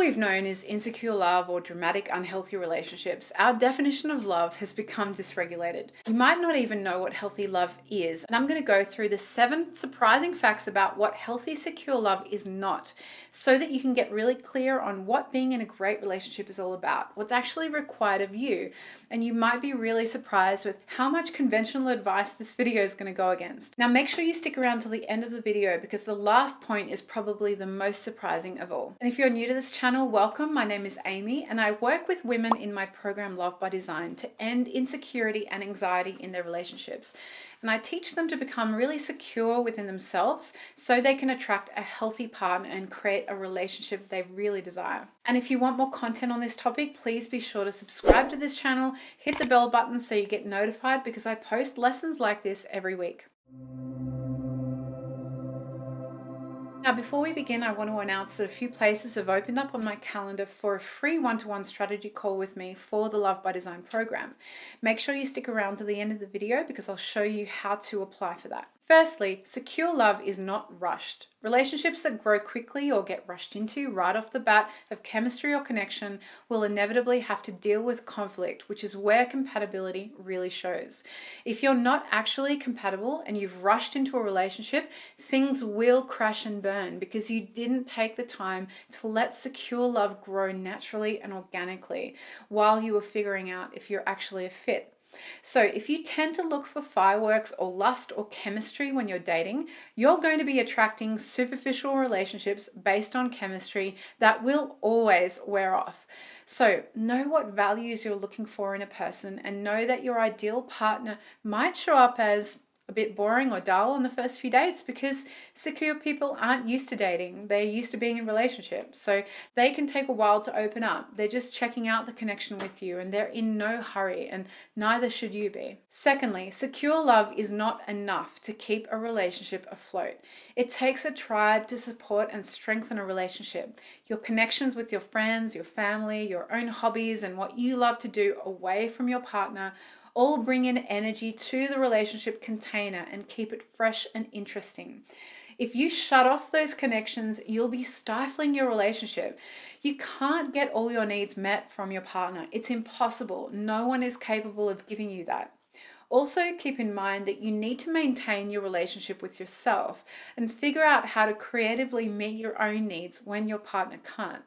we've known is insecure love or dramatic unhealthy relationships, our definition of love has become dysregulated. You might not even know what healthy love is, and I'm going to go through the 7 surprising facts about what healthy, secure love is not, so that you can get really clear on what being in a great relationship is all about, what's actually required of you, and you might be really surprised with how much conventional advice this video is going to go against. Now make sure you stick around till the end of the video because the last point is probably the most surprising of all. And if you're new to this channel, welcome. My name is Amy and I work with women in my program Love by Design to end insecurity and anxiety in their relationships. And I teach them to become really secure within themselves so they can attract a healthy partner and create a relationship they really desire. And if you want more content on this topic, please be sure to subscribe to this channel, hit the bell button so you get notified because I post lessons like this every week. Now, before we begin, I want to announce that a few places have opened up on my calendar for a free one-to-one strategy call with me for the Love by Design program. Make sure you stick around to the end of the video because I'll show you how to apply for that. Firstly, secure love is not rushed. Relationships that grow quickly or get rushed into right off the bat of chemistry or connection will inevitably have to deal with conflict, which is where compatibility really shows. If you're not actually compatible and you've rushed into a relationship, things will crash and burn because you didn't take the time to let secure love grow naturally and organically while you were figuring out if you're actually a fit. So if you tend to look for fireworks or lust or chemistry when you're dating, you're going to be attracting superficial relationships based on chemistry that will always wear off. So know what values you're looking for in a person and know that your ideal partner might show up as a bit boring or dull on the first few dates because secure people aren't used to dating. They're used to being in relationships. So they can take a while to open up. They're just checking out the connection with you and they're in no hurry and neither should you be. Secondly, secure love is not enough to keep a relationship afloat. It takes a tribe to support and strengthen a relationship. Your connections with your friends, your family, your own hobbies, and what you love to do away from your partner all bring in energy to the relationship container and keep it fresh and interesting. If you shut off those connections, you'll be stifling your relationship. You can't get all your needs met from your partner. It's impossible. No one is capable of giving you that. Also, keep in mind that you need to maintain your relationship with yourself and figure out how to creatively meet your own needs when your partner can't.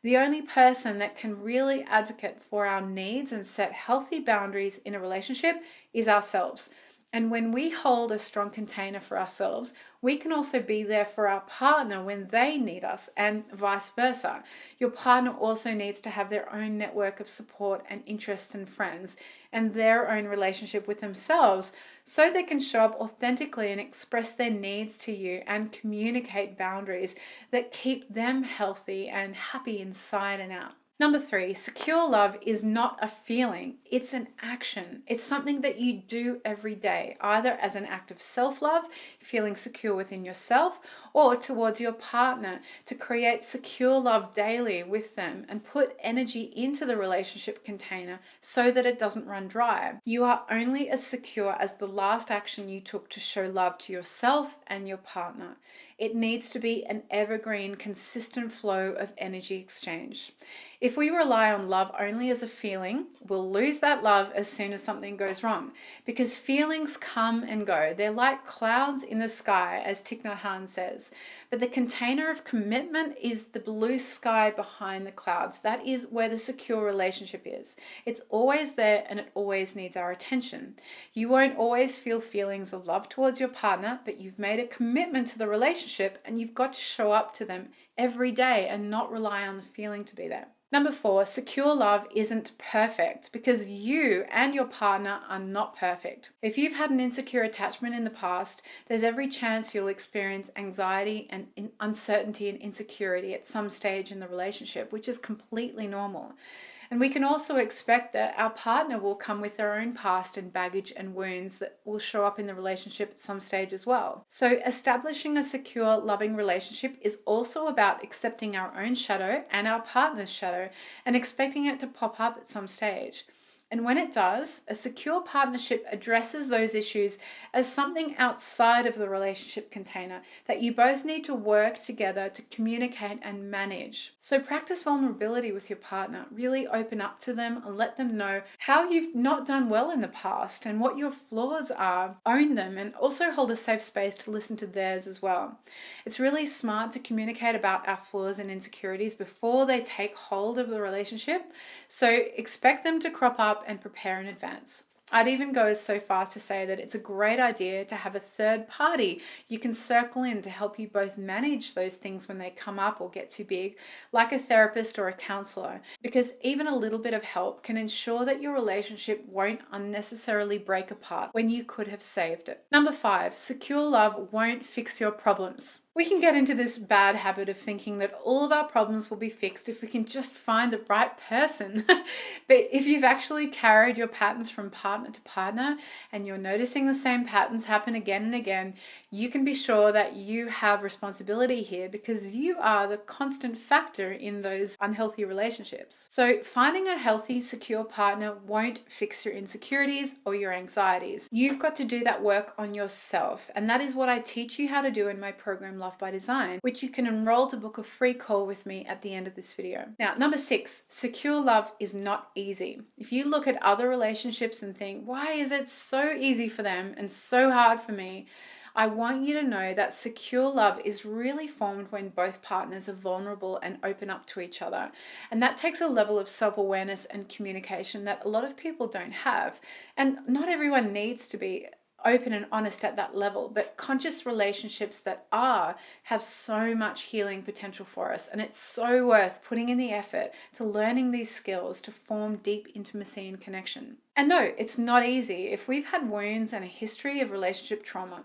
The only person that can really advocate for our needs and set healthy boundaries in a relationship is ourselves. And when we hold a strong container for ourselves, we can also be there for our partner when they need us and vice versa. Your partner also needs to have their own network of support and interests and friends and their own relationship with themselves so they can show up authentically and express their needs to you and communicate boundaries that keep them healthy and happy inside and out. Number 3, secure love is not a feeling, it's an action. It's something that you do every day, either as an act of self-love, feeling secure within yourself, or towards your partner to create secure love daily with them and put energy into the relationship container so that it doesn't run dry. You are only as secure as the last action you took to show love to yourself and your partner. It needs to be an evergreen, consistent flow of energy exchange. If we rely on love only as a feeling, we'll lose that love as soon as something goes wrong because feelings come and go. They're like clouds in the sky, as Thich Nhat Hanh says. But the container of commitment is the blue sky behind the clouds. That is where the secure relationship is. It's always there and it always needs our attention. You won't always feel feelings of love towards your partner, but you've made a commitment to the relationship and you've got to show up to them every day and not rely on the feeling to be there. Number 4, secure love isn't perfect because you and your partner are not perfect. If you've had an insecure attachment in the past, there's every chance you'll experience anxiety and uncertainty and insecurity at some stage in the relationship, which is completely normal. And we can also expect that our partner will come with their own past and baggage and wounds that will show up in the relationship at some stage as well. So establishing a secure, loving relationship is also about accepting our own shadow and our partner's shadow and expecting it to pop up at some stage. And when it does, a secure partnership addresses those issues as something outside of the relationship container that you both need to work together to communicate and manage. So practice vulnerability with your partner. Really open up to them and let them know how you've not done well in the past and what your flaws are. Own them and also hold a safe space to listen to theirs as well. It's really smart to communicate about our flaws and insecurities before they take hold of the relationship. So expect them to crop up and prepare in advance. I'd even go so far as to say that it's a great idea to have a third party you can circle in to help you both manage those things when they come up or get too big, like a therapist or a counselor, because even a little bit of help can ensure that your relationship won't unnecessarily break apart when you could have saved it. Number 5, secure love won't fix your problems. We can get into this bad habit of thinking that all of our problems will be fixed if we can just find the right person. But if you've actually carried your patterns from partner to partner and you're noticing the same patterns happen again and again, you can be sure that you have responsibility here because you are the constant factor in those unhealthy relationships. So finding a healthy, secure partner won't fix your insecurities or your anxieties. You've got to do that work on yourself. And that is what I teach you how to do in my program, Love by Design, which you can enroll to book a free call with me at the end of this video. Now, number 6, secure love is not easy. If you look at other relationships and think, why is it so easy for them and so hard for me? I want you to know that secure love is really formed when both partners are vulnerable and open up to each other. And that takes a level of self-awareness and communication that a lot of people don't have. And not everyone needs to be open and honest at that level, but conscious relationships that have so much healing potential for us, and it's so worth putting in the effort to learning these skills to form deep intimacy and connection. And no, it's not easy if we've had wounds and a history of relationship trauma,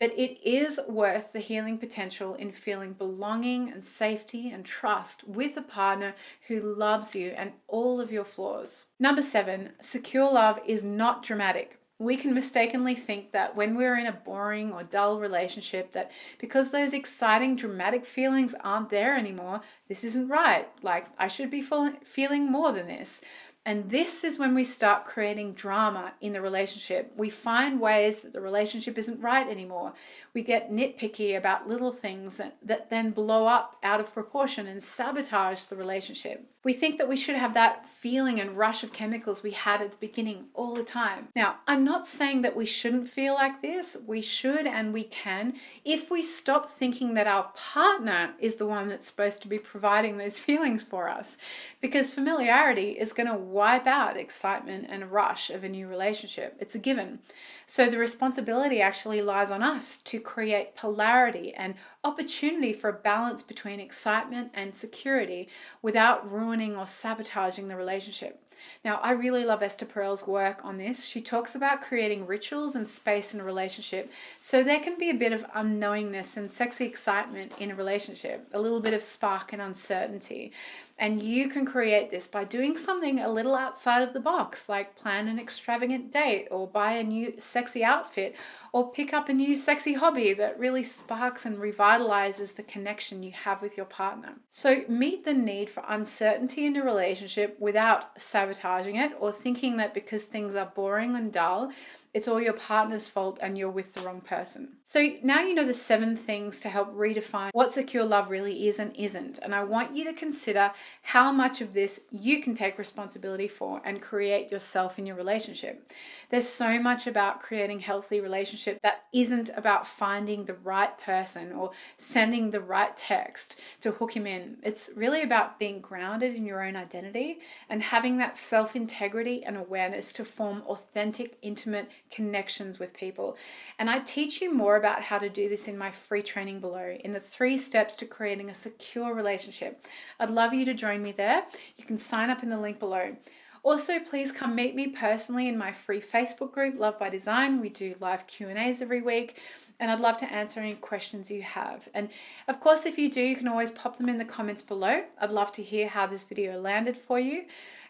but it is worth the healing potential in feeling belonging and safety and trust with a partner who loves you and all of your flaws. Number 7, secure love is not dramatic. We can mistakenly think that when we're in a boring or dull relationship, that because those exciting, dramatic feelings aren't there anymore, this isn't right. Like, I should be feeling more than this. And this is when we start creating drama in the relationship. We find ways that the relationship isn't right anymore. We get nitpicky about little things that then blow up out of proportion and sabotage the relationship. We think that we should have that feeling and rush of chemicals we had at the beginning all the time. Now, I'm not saying that we shouldn't feel like this. We should and we can if we stop thinking that our partner is the one that's supposed to be providing those feelings for us. Because familiarity is going to wipe out excitement and rush of a new relationship. It's a given. So the responsibility actually lies on us to create polarity and opportunity for a balance between excitement and security without ruining or sabotaging the relationship. Now, I really love Esther Perel's work on this. She talks about creating rituals and space in a relationship so there can be a bit of unknowingness and sexy excitement in a relationship, a little bit of spark and uncertainty. And you can create this by doing something a little outside of the box, like plan an extravagant date or buy a new sexy outfit or pick up a new sexy hobby that really sparks and revitalizes the connection you have with your partner. So meet the need for uncertainty in a relationship without sabotaging it or thinking that because things are boring and dull, it's all your partner's fault and you're with the wrong person. So now you know the 7 things to help redefine what secure love really is and isn't. And I want you to consider how much of this you can take responsibility for and create yourself in your relationship. There's so much about creating healthy relationship that isn't about finding the right person or sending the right text to hook him in. It's really about being grounded in your own identity and having that self-integrity and awareness to form authentic, intimate connections with people. And I teach you more about how to do this in my free training below in the 3 steps to creating a secure relationship. I'd love you to join me there. You can sign up in the link below. Also, please come meet me personally in my free Facebook group, Love by Design. We do live Q&As every week. and I'd love to answer any questions you have. And of course, if you do, you can always pop them in the comments below. I'd love to hear how this video landed for you.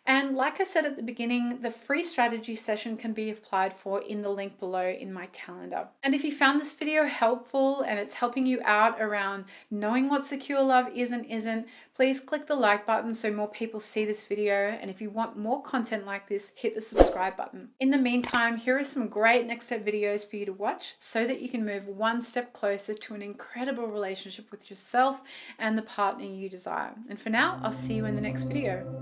And like I said at the beginning, the free strategy session can be applied for in the link below in my calendar. And if you found this video helpful and it's helping you out around knowing what secure love is and isn't, please click the like button so more people see this video. And if you want more content like this, hit the subscribe button. In the meantime, here are some great next step videos for you to watch so that you can move one step closer to an incredible relationship with yourself and the partner you desire. And for now, I'll see you in the next video.